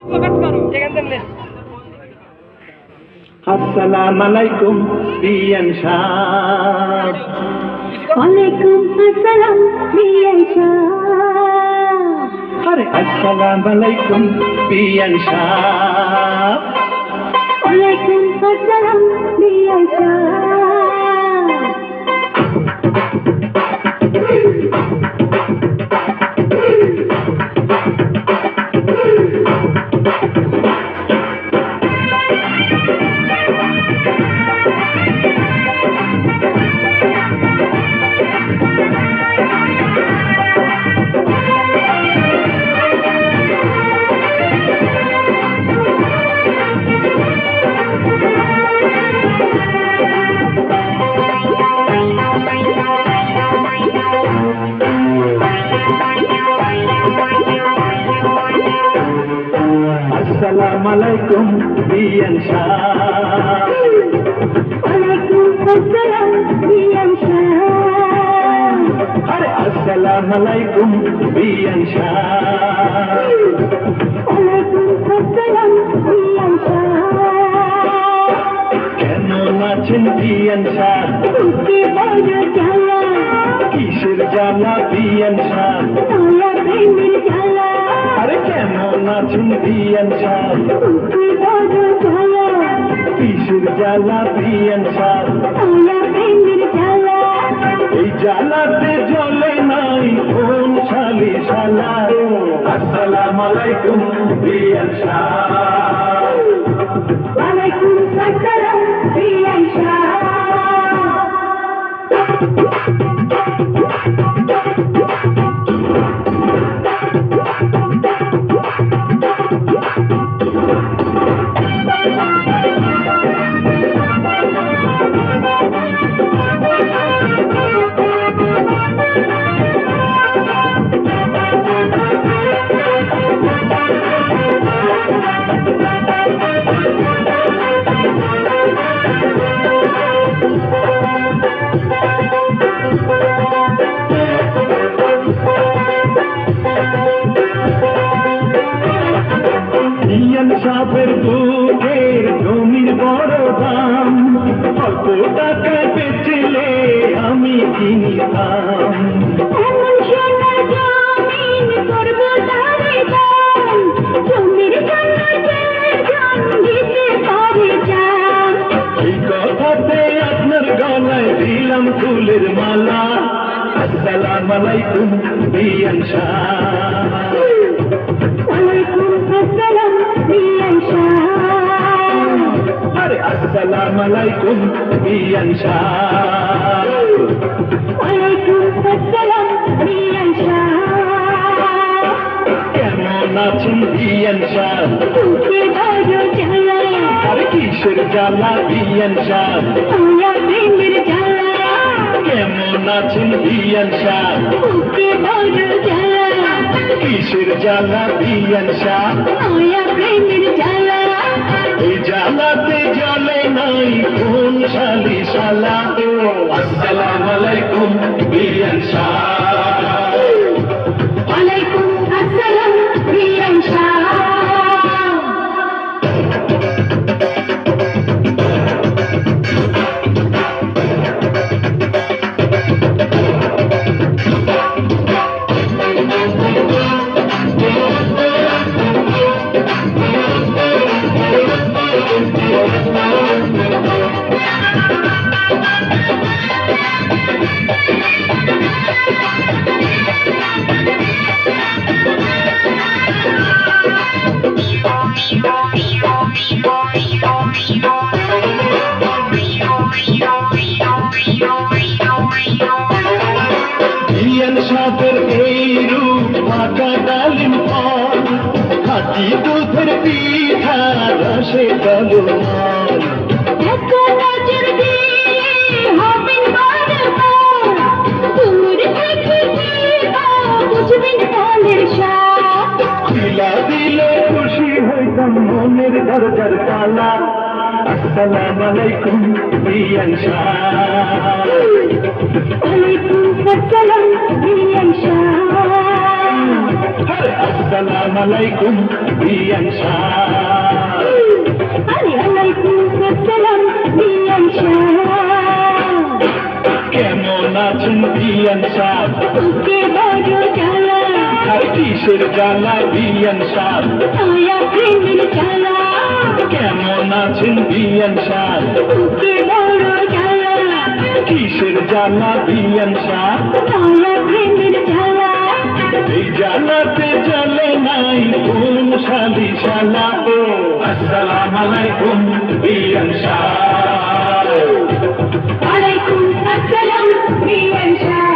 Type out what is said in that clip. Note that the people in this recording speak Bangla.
আসসালামু আলাইকুম বিয়ান সাহেব। ওয়ালাইকুম আসসালাম বিয়ান সাহেব। আরে আসসালামু আলাইকুম বিয়ান সাহেব। ওয়ালাইকুম আসসালাম বিয়ান সাহেব। আসসালামু আলাইকুম বিয়ান সাহেব। ওয়ালাইকুম আসসালাম বিয়ান সাহেব। আরে আসসালামু আলাইকুম বিয়ান সাহেব। ওয়ালাইকুম আসসালাম বিয়ান সাহেব। কেমন আছেন বিয়ান সাহেব? বুকে বড় জ্বালা, কিসের জ্বালা বিয়ান সাহেব? দয়া প্রেমের জ্বালা। আরে কেমন আছেন বিয়ান সাহেব? বুকে বড় জ্বালা, কিসের জ্বালা বিয়ান সাহেব? দয়া প্রেমের জ্বালা। এই জ্বালাতে জ্বলে নাই কোন শালি শালা। আসসালামু আলাইকুম বিয়ান সাহেব। ওয়ালাইকুম আসসালাম বিয়ান সাহেব। বিয়ান সাহেবের বুকের জমির বড় দাম, অল্প টাকায় বেচলে আমি কিনতাম। এমন সোনা জমিন করব তারে দান, জমির জন্য যে জান দিতে পারে জান। এই কথাতে আপনার গলায় দিলাম ফুলের মালা। আসসালামু আলাইকুম বিয়ান সাহেব। ওয়ালাইকুম আসসালাম বিয়ান সাহেব। আরে আসসালামু আলাইকুম বিয়ান সাহেব। ওয়ালাইকুম আসসালাম বিয়ান সাহেব। কেমন আছেন বিয়ান সাহেব? বুকে বড় জ্বালা, আরে কিসের জ্বালা বিয়ান সাহেব? দয়া প্রেমের জ্বালা। কেমন আছেন বিয়ান সাহেব? বুকে বড় জ্বালা, কিসের জ্বালা বিয়ান সাহেব? দয়া প্রেমের জ্বালা। এই জ্বালাতে জ্বলে নাই কোন শালি শালা। আসসালামু আলাইকুম বিয়ান সাহেব। ওয়ালাইকুম আসসালাম বিয়ান সাহেব। বিয়ান সাহেবের এই রূপ মাথা ডালিম ফল, খাঁটি দুধের পিঠা রসে কলমল। এত নজর দিয়ে হবেন বারবার, দূর থেকে দিবা বুঝবেন ফলের স্বাদ। খিলা দিলে খুশি হইতাম মনের দরজার তালা। আসসালামু আলাইকুম বিয়ান শাহ। ওয়ালাইকুম আসসালাম বিয়ান শাহ। আসসালামু আলাইকুম বিয়ান শাহ। ওয়ালাইকুম আসসালাম বিয়ান শাহ। কেমন আছেন বিয়ান শাহ? বুকে বড় জ্বালা, আর কিসের জ্বালা বিয়ান শাহ? ছায়া প্রেমের জ্বালা। কেমন আছেন বিয়ান শাহ? বুকে বড় জ্বালা, কিসের জ্বালা বিয়ান শাহ? ছায়া প্রেমের জ্বালা। এই জ্বালাতে জ্বলে নাই কোন শালি শালা। ও আসসালামু আলাইকুম বিয়ান শাহ। ওয়ালাইকুম আসসালাম বিয়ান শাহ।